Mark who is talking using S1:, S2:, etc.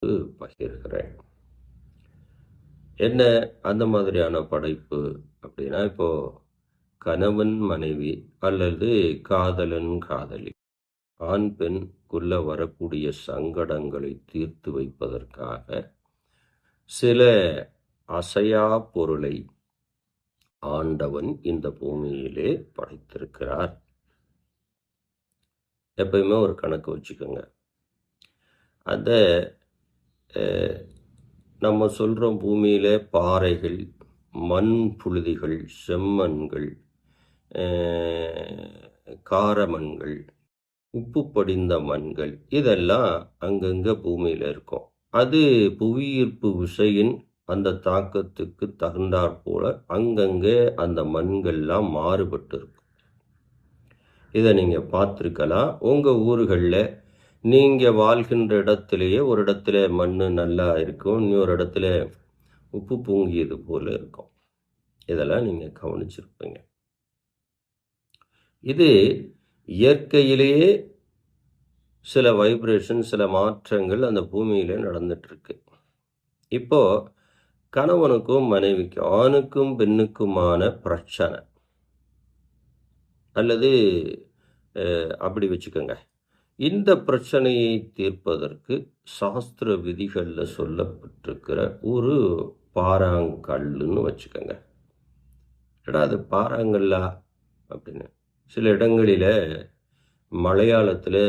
S1: உங்களுக்கு பகிர்கிறேன். என்ன அந்த மாதிரியான படைப்பு அப்படின்னா, இப்போ கணவன் மனைவி அல்லது காதலன் காதலி, ஆண் பெண்குள்ள வரக்கூடிய சங்கடங்களை தீர்த்து வைப்பதற்காக சில அசையா பொருளை ஆண்டவன் இந்த பூமியிலே படைத்திருக்கிறார். எப்பயுமே ஒரு கணக்கு வச்சுக்கோங்க. அந்த நம்ம சொல்கிறோம், பூமியில் பாறைகள், மண் புழுதிகள், செம்மண்கள், காரமண்கள், உப்பு படிந்த மண்கள், இதெல்லாம் அங்கங்கே பூமியில் இருக்கும். அது புவியீர்ப்பு விசையின் அந்த தாக்கத்துக்கு தகுந்தாற் போல அங்கங்கே அந்த மண்கள்லாம் மாறுபட்டு இருக்கும். இதை நீங்கள் பார்த்துருக்கலாம். உங்கள் ஊர்களில் நீங்கள் வாழ்கின்ற இடத்துலையே ஒரு இடத்துல மண் நல்லா இருக்கும், இன்னொரு இடத்துல உப்பு பொங்கியது போல இருக்கும். இதெல்லாம் நீங்கள் கவனிச்சிருப்பீங்க. இது இயற்கையிலேயே சில வைப்ரேஷன், சில மாற்றங்கள் அந்த பூமியில நடந்துட்டு இருக்கு. இப்போ கணவனுக்கும் மனைவிக்கும், ஆணுக்கும் பெண்ணுக்குமான பிரச்சனை அல்லது அப்படி வச்சுக்கோங்க, இந்த பிரச்சனையை தீர்ப்பதற்கு சாஸ்திர விதிகளில் சொல்லப்பட்டிருக்கிற ஒரு பாறாங்கல்லுன்னு வச்சுக்கோங்க. ஏடா அது பாறாங்கல்லா அப்படின்னு சில இடங்களில் மலையாளத்தில்